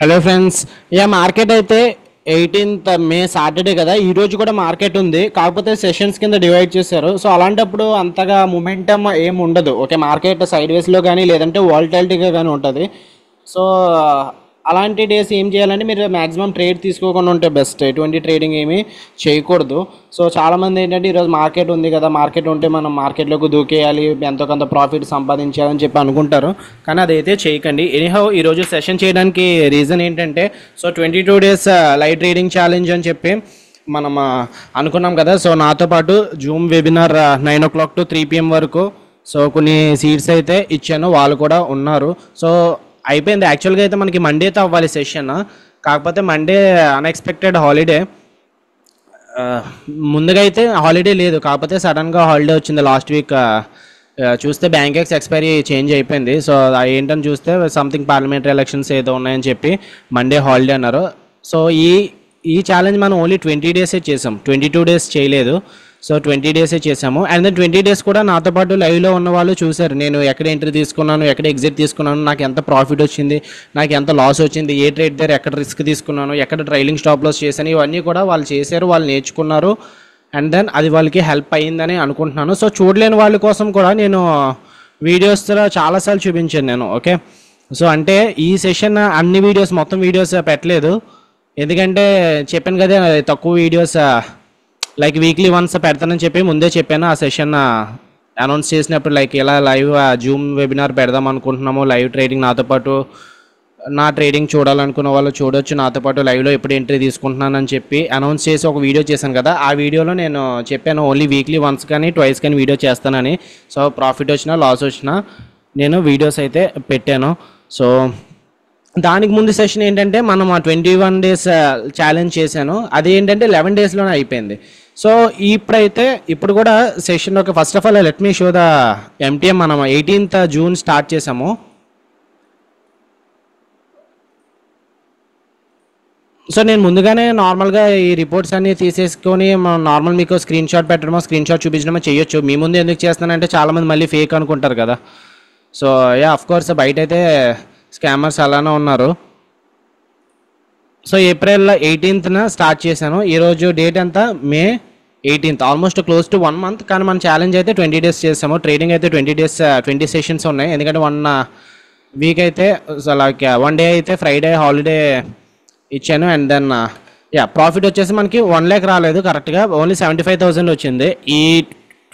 Hello friends, market అయితే 18th మే Saturday కదా. ఈ రోజు కూడా మార్కెట్ ఉంది, కాకపోతే సెషన్స్ కింద డివైడ్ చేశారు. సో అలాంటప్పుడు అంతగా మొమెంటమ్ ఏమి ఉండదు. ఓకే, మార్కెట్ సైడ్ వేస్లో కానీ లేదంటే వాలటాలిటీగా కానీ ఉంటుంది. సో అలాంటి డేస్ ఏం చేయాలంటే మీరు మ్యాక్సిమం ట్రేడ్ తీసుకోకుండా ఉంటే బెస్ట్. ఎటువంటి ట్రేడింగ్ ఏమీ చేయకూడదు. సో చాలామంది ఏంటంటే ఈరోజు మార్కెట్ ఉంది కదా, మార్కెట్ ఉంటే మనం మార్కెట్లోకి దూకేయాలి, ఎంతో కొంత ప్రాఫిట్ సంపాదించాలని చెప్పి అనుకుంటారు. కానీ అదైతే చేయకండి. ఎనీహౌ ఈరోజు సెషన్ చేయడానికి రీజన్ ఏంటంటే, so 22 days live trading challenge అని చెప్పి మనం అనుకున్నాం కదా. సో నాతో పాటు Zoom webinar 9 o'clock to 3 PM వరకు సో కొన్ని సీట్స్ అయితే ఇచ్చాను, వాళ్ళు కూడా ఉన్నారు. సో అయిపోయింది. యాక్చువల్గా అయితే మనకి మండేతో అవ్వాలి సెషన్, కాకపోతే మండే అన్ఎక్స్పెక్టెడ్ హాలిడే. ముందుగా అయితే హాలిడే లేదు, కాకపోతే సడన్గా హాలిడే వచ్చింది లాస్ట్ వీక్. చూస్తే బ్యాంకెక్స్ ఎక్స్పైరీ చేంజ్ అయిపోయింది. సో ఏంటని చూస్తే సంథింగ్ పార్లమెంటరీ ఎలక్షన్స్ ఏదో ఉన్నాయని చెప్పి మండే హాలిడే అన్నారు. సో ఈ ఛాలెంజ్ మనం ఓన్లీ 20 days చేసాం, 22 days చేయలేదు. సో 20 days చేసాము. అండ్ దెన్ 20 days కూడా నాతో పాటు లైవ్లో ఉన్న వాళ్ళు చూశారు, నేను ఎక్కడ ఎంట్రీ తీసుకున్నాను, ఎక్కడ ఎగ్జిట్ తీసుకున్నాను, నాకు ఎంత ప్రాఫిట్ వచ్చింది, నాకు ఎంత లాస్ వచ్చింది, ఏ ట్రేడ్ దగ్గర ఎక్కడ రిస్క్ తీసుకున్నాను, ఎక్కడ ట్రైలింగ్ స్టాప్ లాస్ చేశాను, ఇవన్నీ కూడా వాళ్ళు చేశారు, వాళ్ళు నేర్చుకున్నారు. అండ్ దెన్ అది వాళ్ళకి హెల్ప్ అయ్యిందని అనుకుంటున్నాను. సో చూడలేని వాళ్ళ కోసం కూడా నేను వీడియోస్లో చాలాసార్లు చూపించాను నేను. ఓకే, సో అంటే ఈ సెషన్ అన్ని వీడియోస్ మొత్తం వీడియోస్ పెట్టలేదు, ఎందుకంటే చెప్పాను కదా తక్కువ వీడియోస్ లైక్ వీక్లీ వన్స్ పెడతానని చెప్పి ముందే చెప్పాను. ఆ సెషన్ అనౌన్స్ చేసినప్పుడు లైక్ ఇలా లైవ్ జూమ్ వెబినార్ పెడదాం అనుకుంటున్నాము, లైవ్ ట్రేడింగ్ నాతో పాటు నా ట్రేడింగ్ చూడాలనుకున్న వాళ్ళు చూడొచ్చు, నాతో పాటు లైవ్లో ఎప్పుడు ఎంట్రీ తీసుకుంటున్నానని చెప్పి అనౌన్స్ చేసి ఒక వీడియో చేశాను కదా. ఆ వీడియోలో నేను చెప్పాను ఓన్లీ వీక్లీ వన్స్ కానీ ట్వైస్ కానీ వీడియో చేస్తానని. సో ప్రాఫిట్ వచ్చినా లాస్ వచ్చినా నేను వీడియోస్ అయితే పెట్టాను. సో దానికి ముందు సెషన్ ఏంటంటే మనం ఆ 21 days ఛాలెంజ్ చేశాను, అది ఏంటంటే 11 daysలోనే అయిపోయింది. సో ఇప్పుడు కూడా సెషన్ ఒక first of all let me show the MTM. మనం 18th June స్టార్ట్ చేసాము. సో నేను ముందుగానే నార్మల్గా ఈ రిపోర్ట్స్ అన్నీ తీసేసుకొని నార్మల్ మీకు స్క్రీన్ షాట్ పెట్టడమో స్క్రీన్ షాట్ చూపించడమో చేయొచ్చు. మీ ముందు ఎందుకు చేస్తానంటే చాలామంది మళ్ళీ ఫేక్ అనుకుంటారు కదా. సో అఫ్కోర్స్ బయట అయితే స్కామర్స్ అలానే ఉన్నారు. సో April 18th స్టార్ట్ చేశాను. ఈరోజు డేట్ అంతా May 18th, almost close to 1 month. కానీ మన ఛాలెంజ్ అయితే 20 days చేసాము. ట్రేడింగ్ అయితే 20 days 20 sessions ఉన్నాయి, ఎందుకంటే 1 week అయితే లైక్ 1 day అయితే ఫ్రైడే హాలిడే ఇచ్చాను. అండ్ దెన్ ప్రాఫిట్ వచ్చేసి మనకి 1 lakh రాలేదు, కరెక్ట్గా ఓన్లీ 75,000 వచ్చింది ఈ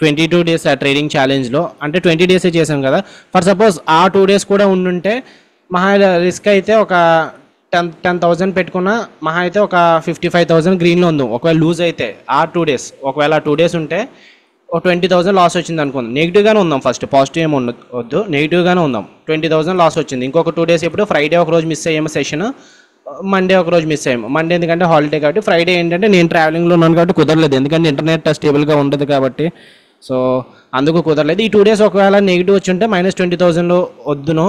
22 days ట్రేడింగ్ ఛాలెంజ్లో. అంటే 20 days చేసాం కదా. ఫర్ సపోజ్ ఆ 2 days కూడా ఉండుంటే మహా రిస్క్ అయితే ఒక 10,000 పెట్టుకున్న మహా అయితే ఒక 55,000 గ్రీన్లో ఉంది. ఒకవేళ లూజ్ అయితే ఆ 2 days, ఒకవేళ 2 days ఉంటే ఒక 20,000 లాస్ వచ్చింది అనుకుందాం. నెగిటివ్గానే ఉందాం, ఫస్ట్ పాజిటివ్ ఏమి వద్దు, నెగిటివ్గానే ఉందాం. 20,000 లాస్ వచ్చింది. ఇంకొక 2 days ఇప్పుడు ఫ్రైడే ఒక రోజు మిస్ అయ్యాము సెషన్, మండే ఒక రోజు మిస్ అయ్యాము. మండే ఎందుకంటే హాలిడే కాబట్టి, ఫ్రైడే ఏంటంటే నేను ట్రావెలింగ్లో ఉన్నాను కాబట్టి కుదరలేదు, ఎందుకంటే ఇంటర్నెట్ స్టేబుల్గా ఉండదు కాబట్టి. సో అందుకు కుదరలేదు. ఈ 2 days ఒకవేళ నెగిటివ్ వచ్చి ఉంటే -20,000 వద్దును,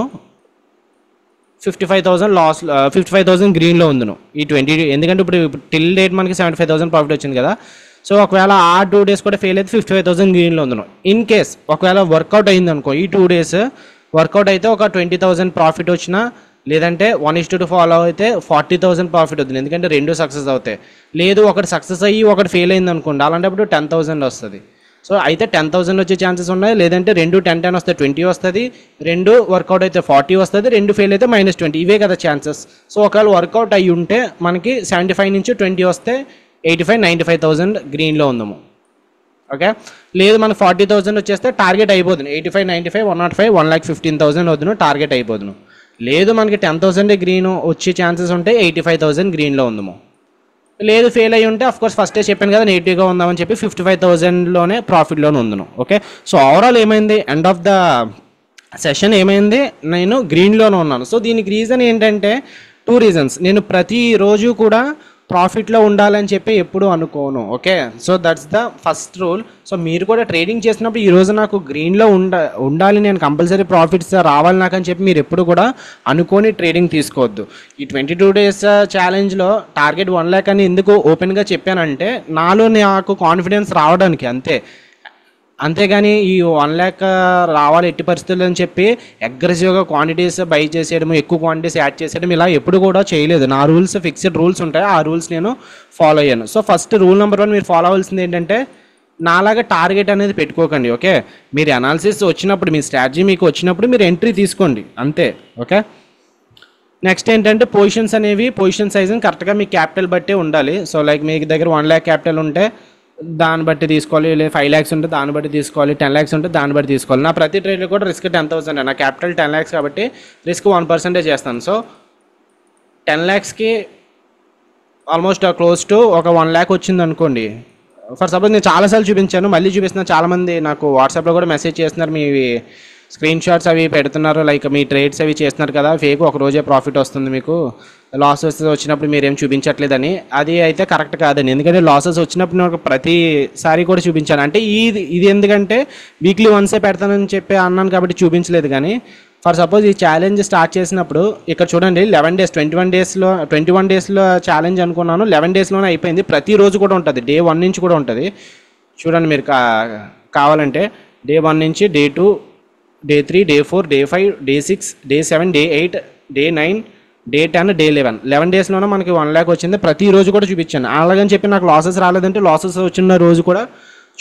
55,000 లాస్, 55,000 గ్రీన్లో ఉందును ఈ 20. ఎందుకంటే ఇప్పుడు టిల్ డేట్ మనకి 75,000 ప్రాఫిట్ వచ్చింది కదా. సో ఒకవేళ ఆ 2 days కూడా ఫెయిల్ అయితే 55,000 గ్రీన్లో ఉందును. ఇన్ కేస్ ఒకవేళ వర్కౌట్ అయింది అనుకో, ఈ 2 days వర్కౌట్ అయితే ఒక 20,000 ప్రాఫిట్ వచ్చినా, లేదంటే 1:2 ఫాలో అయితే 40,000 ప్రాఫిట్ వద్దు, ఎందుకంటే 2 సక్సెస్ అవుతాయి. లేదు ఒకటి సక్సెస్ అయ్యి ఒకటి ఫెయిల్ అయింది అనుకోండి, అలాంటప్పుడు 10,000 వస్తుంది. సో అయితే 10,000 వచ్చే ఛాన్సెస్ ఉన్నాయి, లేదంటే 2 10 వస్తే 20 వస్తుంది, 2 వర్కౌట్ అయితే 40 వస్తుంది, 2 ఫెయిల్ అయితే -20. ఇవే కదా ఛాన్సెస్. సో ఒకవేళ వర్కౌట్ అయ్యి ఉంటే మనకి 75 నుంచి 20 వస్తే 85 95,000 గ్రీన్లో ఉందాము. ఓకే, లేదు మనకు 40,000 వచ్చేస్తే టార్గెట్ అయిపోతుంది. 85 95 105 1,15,000 వద్దును, టార్గెట్ అయిపోదును. లేదు మనకి 10,000 గ్రీన్ వచ్చే ఛాన్సెస్ ఉంటే 85,000 గ్రీన్లో ఉందాము. లేదు ఫెయిల్ అయ్యి ఉంటే అఫ్కోర్స్ ఫస్టే చెప్పాను కదా నెగిటివ్గా ఉందామని చెప్పి 55,000లోనే ప్రాఫిట్లోనే ఉందను. ఓకే, సో ఓవరాల్ ఏమైంది, ఎండ్ ఆఫ్ ద సెషన్ ఏమైంది, నేను గ్రీన్లోనే ఉన్నాను. సో దీనికి రీజన్ ఏంటంటే 2 reasons. నేను ప్రతిరోజు కూడా ప్రాఫిట్లో ఉండాలని చెప్పి ఎప్పుడు అనుకోను. Okay, so that's the first rule. So మీరు కూడా ట్రేడింగ్ చేసినప్పుడు ఈరోజు నాకు గ్రీన్లో ఉండాలి, నేను కంపల్సరీ ప్రాఫిట్స్ రావాలి నాకు అని చెప్పి మీరు ఎప్పుడు కూడా అనుకొని ట్రేడింగ్ తీసుకోవద్దు. ఈ 22 days ఛాలెంజ్లో టార్గెట్ 1 lakh అని ఎందుకు ఓపెన్గా చెప్పానంటే నాలో నాకు కాన్ఫిడెన్స్ రావడానికి, అంతే. అంతేగాని ఈ 1,00,000 రావాలి ఎట్టి పరిస్థితుల్లో అని చెప్పి అగ్రెసివ్గా క్వాంటిటీస్ బై చేసేయడం, ఎక్కువ క్వాంటిటీస్ యాడ్ చేసేయడం ఇలా ఎప్పుడు కూడా చేయలేదు. నా రూల్స్ ఫిక్స్డ్ రూల్స్ ఉంటాయి, ఆ రూల్స్ నేను ఫాలో అయ్యాను. సో ఫస్ట్ రూల్ నెంబర్ 1 మీరు ఫాలో అవ్వాల్సింది ఏంటంటే నాలాగా టార్గెట్ అనేది పెట్టుకోకండి. ఓకే, మీరు అనాలిసిస్ వచ్చినప్పుడు, మీ స్ట్రాటజీ మీకు వచ్చినప్పుడు మీరు ఎంట్రీ తీసుకోండి అంతే. ఓకే, నెక్స్ట్ ఏంటంటే పొజిషన్ సైజుని కరెక్ట్గా మీ క్యాపిటల్ బట్టే ఉండాలి. సో లైక్ మీ దగ్గర 1,00,000 క్యాపిటల్ ఉంటే దాన్ని బట్టి తీసుకోవాలి, లేదా 5 lakhs ఉంటే దాన్ని బట్టి తీసుకోవాలి, 10 lakhs ఉంటే దాన్ని బట్టి తీసుకోవాలి. నా ప్రతి ట్రేడ్లో కూడా రిస్క్ 10,000, నా క్యాపిటల్ 10 lakhs కాబట్టి రిస్క్ 1% చేస్తాను. సో 10 lakhsకి ఆల్మోస్ట్ క్లోజ్ టు ఒక 1 lakh వచ్చింది అనుకోండి. ఫర్ సపోజ్ నేను చాలాసార్లు చూపించాను, మళ్ళీ చూపిస్తున్నాను. చాలామంది నాకు వాట్సాప్లో కూడా మెసేజ్ చేస్తున్నారు, మీ స్క్రీన్ షాట్స్ అవి పెడుతున్నారు, లైక్ మీ ట్రేడ్స్ అవి చేస్తున్నారు కదా ఫేక్, ఒక రోజే ప్రాఫిట్ వస్తుంది, మీకు లాసెస్ వచ్చినప్పుడు మీరేం చూపించట్లేదని. అది అయితే కరెక్ట్ కాదండి, ఎందుకంటే లాసెస్ వచ్చినప్పుడు నాకు ప్రతిసారి కూడా చూపించాను. అంటే ఇది ఎందుకంటే వీక్లీ వన్సే పెడతానని చెప్పి అన్నాను కాబట్టి చూపించలేదు. కానీ ఫర్ సపోజ్ ఈ ఛాలెంజ్ స్టార్ట్ చేసినప్పుడు ఇక్కడ చూడండి 11 days 21 daysలో ఛాలెంజ్ అనుకున్నాను, 11 daysలోనే అయిపోయింది. ప్రతిరోజు కూడా ఉంటుంది, day 1 నుంచి కూడా ఉంటుంది. చూడండి మీరు కావాలంటే day 1 నుంచి day 2, day 3, day 4, day 5, day 6, day 7, day 8, day 9, day 10, day 11 daysలోనే మనకి 1 lakh వచ్చింది. ప్రతిరోజు కూడా చూపించాను. అలాగని చెప్పి నాకు లాసెస్ రాలేదంటే లాసెస్ వచ్చిన రోజు కూడా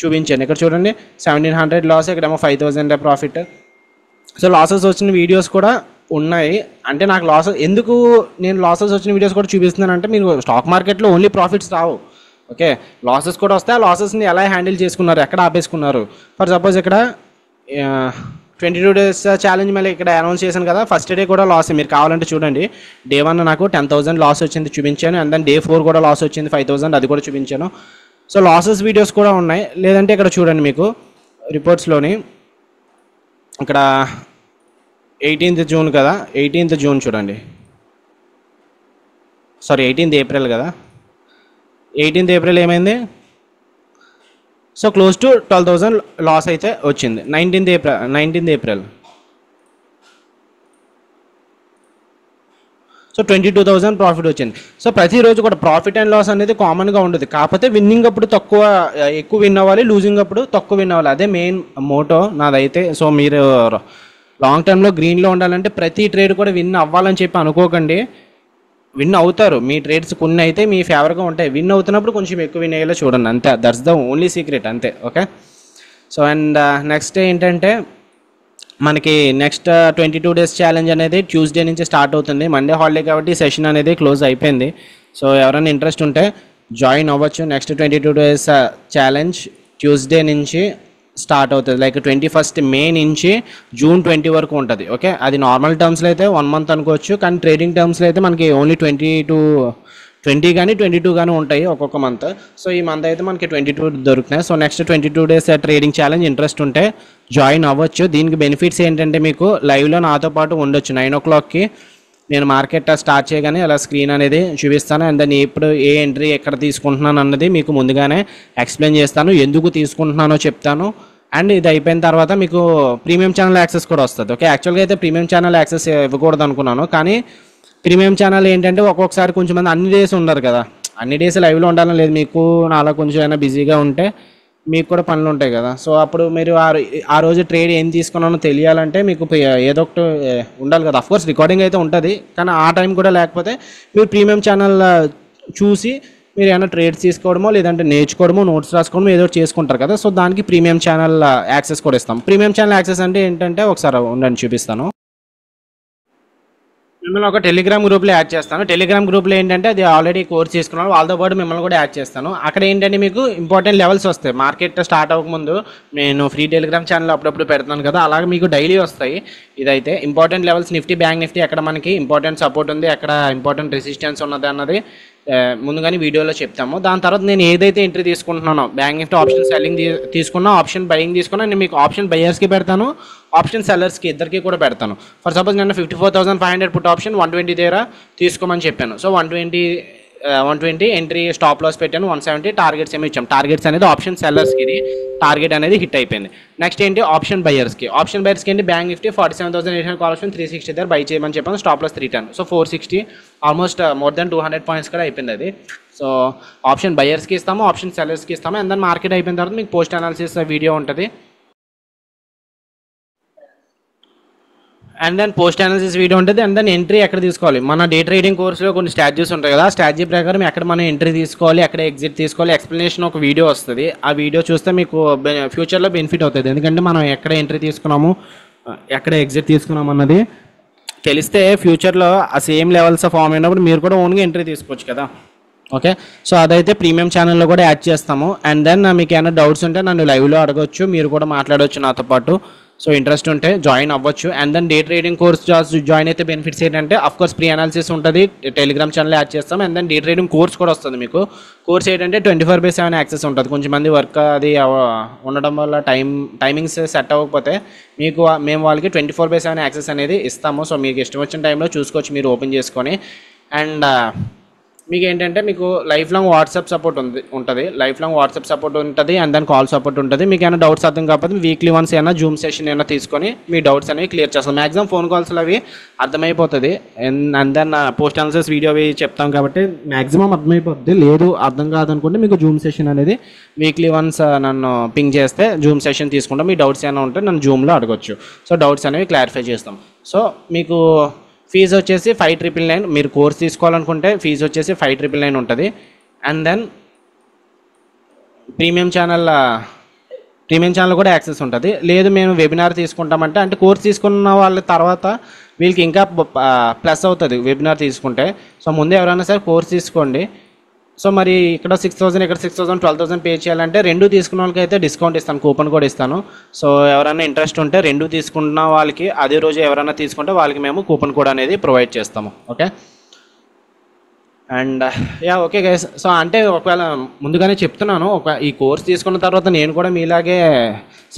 చూపించాను. ఇక్కడ చూడండి 1700 లాస్, ఇక్కడేమో 5000 ప్రాఫిట్. సో లాసెస్ వచ్చిన వీడియోస్ కూడా ఉన్నాయి. అంటే నాకు ఎందుకు నేను లాసెస్ వచ్చిన వీడియోస్ కూడా చూపిస్తున్నానంటే, మీరు స్టాక్ మార్కెట్లో ఓన్లీ ప్రాఫిట్స్ రావు. ఓకే, లాసెస్ కూడా వస్తాయి. ఆ లాసెస్ని ఎలా హ్యాండిల్ చేసుకున్నారు, ఎక్కడ ఆపేసుకున్నారు. ఫర్ సపోజ్ ఇక్కడ 22 days ఛాలెంజ్ మళ్ళీ ఇక్కడ అనౌన్స్ చేశాను కదా, ఫస్ట్ డే కూడా లాస్. మీరు కావాలంటే చూడండి, day 1 నాకు 10,000 లాస్ వచ్చింది చూపించాను, అండ్ దెన్ day 4 కూడా లాస్ వచ్చింది 5,000, అది కూడా చూపించాను. సో లాసెస్ వీడియోస్ కూడా ఉన్నాయి. లేదంటే ఇక్కడ చూడండి, మీకు రిపోర్ట్స్లోని ఇక్కడ 18th June కదా, 18th June చూడండి, సారీ 18th April కదా, 18th April ఏమైంది, సో క్లోజ్ టు 12,000 లాస్ అయితే వచ్చింది. 19th April సో 22,000 ప్రాఫిట్ వచ్చింది. సో ప్రతిరోజు కూడా ప్రాఫిట్ అండ్ లాస్ అనేది కామన్గా ఉండదు, కాకపోతే విన్నింగ్ అప్పుడు ఎక్కువ విన్ అవ్వాలి, లూజింగ్ అప్పుడు తక్కువ విన్ అవ్వాలి. అదే మెయిన్ మోటో నాదైతే. సో మీరు లాంగ్ టర్మ్లో గ్రీన్లో ఉండాలంటే ప్రతి ట్రేడ్ కూడా విన్ అవ్వాలని చెప్పి అనుకోకండి. విన్ అవుతారు, మీ ట్రేడ్స్ కొన్ని అయితే మీ ఫేవర్గా ఉంటాయి. విన్ అవుతున్నప్పుడు కొంచెం ఎక్కువ విన్ అయ్యేలా చూడండి అంతే. దట్స్ ద ఓన్లీ సీక్రెట్ అంతే. ఓకే, సో అండ్ నెక్స్ట్ ఏంటంటే మనకి నెక్స్ట్ 22 days ఛాలెంజ్ అనేది ట్యూస్డే నుంచి స్టార్ట్ అవుతుంది. మండే హాలిడే కాబట్టి సెషన్ అనేది క్లోజ్ అయిపోయింది. సో ఎవరైనా ఇంట్రెస్ట్ ఉంటే జాయిన్ అవ్వచ్చు. నెక్స్ట్ 22 days ఛాలెంజ్ ట్యూస్డే నుంచి స్టార్ట్ అవుతుంది, లైక్ 21st May నుంచి June 20 వరకు ఉంటుంది. ఓకే, అది నార్మల్ టర్మ్స్లో అయితే 1 month అనుకోవచ్చు, కానీ ట్రేడింగ్ టర్మ్స్లో అయితే మనకి ఓన్లీ 20 కానీ 22 కానీ ఉంటాయి ఒక్కొక్క మంత్. సో ఈ మంత్ అయితే మనకి 22 దొరుకుతున్నాయి. So next 22 days trading challenge interest ఉంటే జాయిన్ అవ్వచ్చు. దీనికి బెనిఫిట్స్ ఏంటంటే మీకు లైవ్లో నాతో పాటు ఉండొచ్చు. 9 o'clockకి నేను మార్కెట్ స్టార్ట్ చేయగానే అలా స్క్రీన్ అనేది చూపిస్తాను, అండ్ దాన్ని ఎప్పుడు ఏ ఎంట్రీ ఎక్కడ తీసుకుంటున్నాను అన్నది మీకు ముందుగానే ఎక్స్ప్లెయిన్ చేస్తాను, ఎందుకు తీసుకుంటున్నానో చెప్తాను. అండ్ ఇది అయిపోయిన తర్వాత మీకు ప్రీమియం ఛానల్ యాక్సెస్ కూడా వస్తుంది. ఓకే, యాక్చువల్గా అయితే ప్రీమియం ఛానల్ యాక్సెస్ ఇవ్వకూడదు అనుకున్నాను, కానీ ప్రీమియం ఛానల్ ఏంటంటే ఒక్కొక్కసారి కొంచెం మంది అన్ని డేస్ ఉండరు కదా, అన్ని డేస్ లైవ్లో ఉండాలని లేదు. మీకు నాలా కొంచెం అయినా బిజీగా ఉంటే మీకు కూడా పనులు ఉంటాయి కదా. సో అప్పుడు మీరు ఆ రోజు ట్రేడ్ ఏం తీసుకున్నానో తెలియాలంటే మీకు ఏదో ఒకటి ఉండాలి కదా. అఫ్కోర్స్ రికార్డింగ్ అయితే ఉంటుంది, కానీ ఆ టైం కూడా లేకపోతే మీరు ప్రీమియం ఛానల్ చూసి మీరు ఏమైనా ట్రేడ్స్ తీసుకోవడమో లేదంటే నేర్చుకోవడమో నోట్స్ రాసుకోవడమో ఏదో చేసుకుంటారు కదా. సో దానికి ప్రీమియం ఛానల్ యాక్సెస్ కూడా ఇస్తాం. ప్రీమియం ఛానల్ యాక్సెస్ అంటే ఏంటంటే ఒకసారి ఉండండి చూపిస్తాను. మిమ్మల్ని ఒక టెలిగ్రామ్ గ్రూప్లో యాడ్ చేస్తాను. టెలిగ్రామ్ గ్రూప్లో ఏంటంటే అది ఆల్రెడీ కోర్స్ చేసుకున్నాను, వాళ్ళతో పాటు మిమ్మల్ని కూడా యాడ్ చేస్తాను. అక్కడ ఏంటంటే మీకు ఇంపార్టెంట్ లెవెల్స్ వస్తాయి. మార్కెట్ స్టార్ట్ అవ్వకముందు నేను ఫ్రీ టెలిగ్రామ్ ఛానల్ అప్పుడప్పుడు పెడతాను కదా, అలాగే మీకు డైలీ వస్తాయి. ఇదైతే important levels, Nifty bank Nifty ఎక్కడ మనకి ఇంపార్టెంట్ సపోర్ట్ ఉంది, ఎక్కడ ఇంపార్టెంట్ రెసిస్టెన్స్ ఉన్నది అన్నది ముందుగానే వీడియోలో చెప్తాము. దాని తర్వాత నేను ఏదైతే ఎంట్రీ తీసుకుంటున్నానో, బ్యాంక్ నిఫ్టీ ఆప్షన్ సెల్లింగ్ తీసుకున్నా, ఆప్షన్ బయింగ్ తీసుకున్నా, నేను మీకు ఆప్షన్ బయర్స్కి పెడతాను, ఆప్షన్ సెల్లర్స్కి ఇద్దరికి కూడా పెడతాను. ఫర్ సపోజ్ నేను 54,500 పుట్ ఆప్షన్ 120 దగ్గర తీసుకోమని చెప్పాను. సో 120 ఎంట్రీ స్టాప్ లాస్ పెట్టాను, 170 టార్గెట్స్ ఏమి ఇచ్చాం. టార్గెట్స్ అనేది ఆప్షన్ సెల్లర్స్కి ఇది టార్గెట్ అనేది హిట్ అయిపోయింది. నెక్స్ట్ ఏంటి ఆప్షన్ బయర్స్కి ఏంటి బ్యాంక్ నిఫ్టీ 47,800 కాల్ ఆప్షన్ 360 దగ్గర బై చేయమని చెప్పాను, stop loss 310. So 460 almost more than 200 points కూడా అయిపోయింది అది. సో ఆప్షన్ బయర్స్కి ఇస్తాము, ఆప్షన్ సెల్లర్స్కి ఇస్తాము. అండ్ దెన్ మార్కెట్ అయిపోయిన తర్వాత మీకు పోస్ట్ అనాలిసిస్ వీడియో ఉంటుంది, and then post analysis video ఉంటుంది. అండ్ దెన్ ఎంట్రీ ఎక్కడ తీసుకోవాలి, మన డే ట్రేడింగ్ కోర్సులో కొన్ని స్ట్రాటజీస్ ఉంటాయి కదా, ఆ స్ట్రాటజీ ప్రకారం ఎక్కడ మనం ఎంట్రీ తీసుకోవాలి, ఎక్కడ ఎగ్జిట్ తీసుకోవాలి, ఎక్స్ప్లెనేషన్ ఒక వీడియో వస్తుంది. ఆ వీడియో చూస్తే మీకు ఫ్యూచర్లో బెనిఫిట్ అవుతుంది. ఎందుకంటే మనం ఎక్కడ ఎంట్రీ తీసుకున్నాము, ఎక్కడ ఎగ్జిట్ తీసుకున్నాము అన్నది తెలిస్తే ఫ్యూచర్లో ఆ సేమ్ లెవెల్స్ ఫామ్ అయినప్పుడు మీరు కూడా ఓన్గా ఎంట్రీ తీసుకోవచ్చు కదా. ఓకే, సో అదైతే ప్రీమియం ఛానల్లో కూడా యాడ్ చేస్తాము. అండ్ దెన్ మీకు ఏమైనా డౌట్స్ ఉంటే నన్ను లైవ్లో అడగవచ్చు, మీరు కూడా మాట్లాడవచ్చు నాతో పాటు. సో ఇంట్రెస్ట్ ఉంటే జాయిన్ అవ్వచ్చు. And then day trading course join అయితే బెనిఫిట్స్ ఏంటంటే అఫ్కోర్స్ ప్రీ అనాలిసిస్ ఉంటుంది, టెలిగ్రామ్ ఛానల్ యాడ్ చేస్తాం. And then day trading course కూడా వస్తుంది మీకు. కోర్స్ ఏంటంటే 24/7 యాక్సెస్ ఉంటుంది. కొంచెం మంది వర్క్ అది ఉండడం వల్ల టైమింగ్స్ సెట్ అవ్వకపోతే మేము వాళ్ళకి 24/7 యాక్సెస్ అనేది ఇస్తాము. సో మీకు ఇష్టం వచ్చిన టైంలో చూసుకోవచ్చు మీరు ఓపెన్ చేసుకొని. అండ్ మీకు ఏంటంటే మీకు లైఫ్ లాంగ్ వాట్సాప్ సపోర్ట్ ఉంటుంది, లైఫ్ లాంగ్ వాట్సాప్ సపోర్ట్ ఉంటుంది. అండ్ దెన్ కాల్ సపోర్ట్ ఉంటుంది. మీకు ఏమైనా డౌట్స్ అర్థం కాకపోతే వీక్లీ వన్స్ ఏమైనా జూమ్ సెషన్ అయినా తీసుకొని మీ డౌట్స్ అనేవి క్లియర్ చేస్తాం. మ్యాక్సిమం ఫోన్ కాల్స్లో అవి అర్థమైపోతుంది. And then post answers video అవి చెప్తాం కాబట్టి మ్యాక్సిమం అర్థమైపోతుంది. లేదు అర్థం కాదనుకుంటే మీకు జూమ్ సెషన్ అనేది వీక్లీ వన్స్ నన్ను పింగ్ చేస్తే జూమ్ సెషన్ తీసుకుంటాం. మీ డౌట్స్ ఏమైనా ఉంటే నన్ను జూమ్లో అడగొచ్చు. సో డౌట్స్ అనేవి క్లారిఫై చేస్తాం. సో మీకు ఫీజు వచ్చేసి 5,999. మీరు కోర్స్ తీసుకోవాలనుకుంటే ఫీజు వచ్చేసి 5,999 ఉంటుంది. అండ్ దెన్ ప్రీమియం ఛానల్ కూడా యాక్సెస్ ఉంటుంది. లేదు మేము వెబినార్ తీసుకుంటామంటే, అంటే కోర్స్ తీసుకున్న వాళ్ళ తర్వాత వీళ్ళకి ఇంకా ప్లస్ అవుతుంది వెబినార్ తీసుకుంటే. సో ముందే ఎవరైనా సరే కోర్స్ తీసుకోండి. సో మరి ఇక్కడ 6,000 ఇక్కడ 6,000 12,000 పే చేయాలంటే రెండు తీసుకున్న వాళ్ళకి అయితే డిస్కౌంట్ ఇస్తాను, కూపన్ కూడా ఇస్తాను. సో ఎవరైనా ఇంట్రెస్ట్ ఉంటే రెండు తీసుకున్న వాళ్ళకి అదే రోజు ఎవరైనా తీసుకుంటే వాళ్ళకి మేము కూపన్ కోడ్ అనేది ప్రొవైడ్ చేస్తాము. Okay, and okay guys. So అంటే ఒకవేళ ముందుగానే చెప్తున్నాను, ఈ కోర్స్ తీసుకున్న తర్వాత నేను కూడా మీలాగే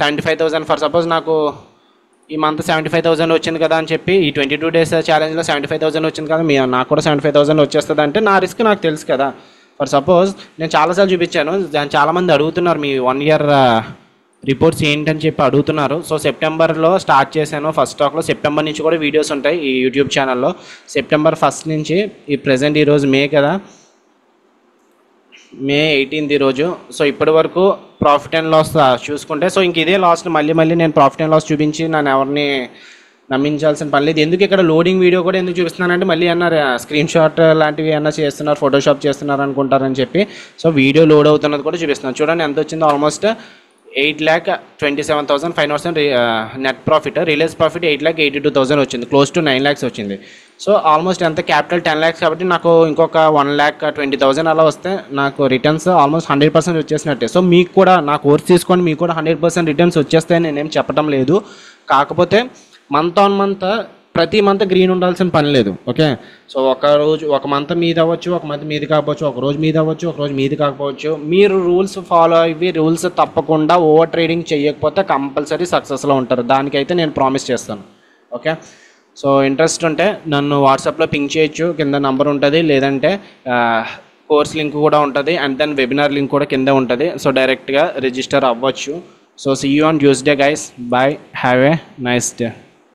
75,000 ఫర్ సపోజ్ నాకు ఈ మంత్ 75,000 వచ్చింది కదా అని చెప్పి ఈ 22 days ఛాలెంజ్లో 75,000 వచ్చింది కదా, నాకు కూడా 75,000 వచ్చేస్తుంది అంటే నా రిస్క్ నాకు తెలుసు కదా. ఫర్ సపోజ్ నేను చాలాసార్లు చూపించాను, దాన్ని చాలామంది అడుగుతున్నారు మీ 1 year రిపోర్ట్స్ ఏంటని చెప్పి అడుగుతున్నారు. సో సెప్టెంబర్లో స్టార్ట్ చేశాను ఫస్ట్ స్టాక్లో. సెప్టెంబర్ నుంచి కూడా వీడియోస్ ఉంటాయి ఈ యూట్యూబ్ ఛానల్లో. సెప్టెంబర్ 1st నుంచి ఈ ఈరోజు మే కదా, May 18th ఈరోజు. సో ఇప్పటి వరకు ప్రాఫిట్ అండ్ లాస్ చూసుకుంటే, సో ఇంక ఇదే లాస్ట్ మళ్ళీ నేను ప్రాఫిట్ అండ్ లాస్ చూపించి నన్ను ఎవరిని నమ్మించాల్సిన పని లేదు. ఎందుకు ఇక్కడ లోడింగ్ వీడియో కూడా ఎందుకు చూపిస్తున్నానంటే మళ్ళీ అన్నారు స్క్రీన్ షాట్ లాంటివి ఏమన్నా చేస్తున్నారు, ఫోటోషాప్ చేస్తున్నారు అనుకుంటారని చెప్పి. సో వీడియో లోడ్ అవుతున్నది కూడా చూపిస్తున్నాను. చూడండి ఎంత వచ్చిందో, almost 8,27,500 net profit. Realise profit 8,82,000 వచ్చింది, క్లోజ్ టు 9 lakhs వచ్చింది. సో ఆల్మోస్ట్ ఎంత క్యాపిటల్ 10 lakhs కాబట్టి నాకు ఇంకొక 1,20,000 అలా వస్తే నాకు రిటర్న్స్ ఆల్మోస్ట్ 100% వచ్చేసినట్టే. సో మీకు కూడా నా కోర్స్ తీసుకొని మీకు కూడా 100% రిటర్న్స్ వచ్చేస్తాయని నేనేం చెప్పడం లేదు. కాకపోతే మంత్ ఆన్ మంత్ ప్రతి మంత్ గ్రీన్ ఉండాల్సిన పని లేదు. ఓకే, సో ఒక మంత్ మీది అవ్వచ్చు, ఒక మంత్ మీది కాకపోవచ్చు, ఒక రోజు మీది అవ్వచ్చు, ఒక రోజు మీది కాకపోవచ్చు. మీరు రూల్స్ ఫాలో అయ్యి రూల్స్ తప్పకుండా ఓవర్ ట్రేడింగ్ చేయకపోతే కంపల్సరీ సక్సెస్లో ఉంటారు. దానికైతే నేను ప్రామిస్ చేస్తాను. ఓకే, సో ఇంట్రెస్ట్ ఉంటే నన్ను వాట్సాప్లో పింగ్ చేయొచ్చు, కింద నంబర్ ఉంటుంది. లేదంటే కోర్స్ లింక్ కూడా ఉంటుంది. అండ్ దెన్ వెబినార్ లింక్ కూడా కింద ఉంటుంది. సో డైరెక్ట్గా రిజిస్టర్ అవ్వచ్చు. So see you on Tuesday guys. Bye, have a nice day.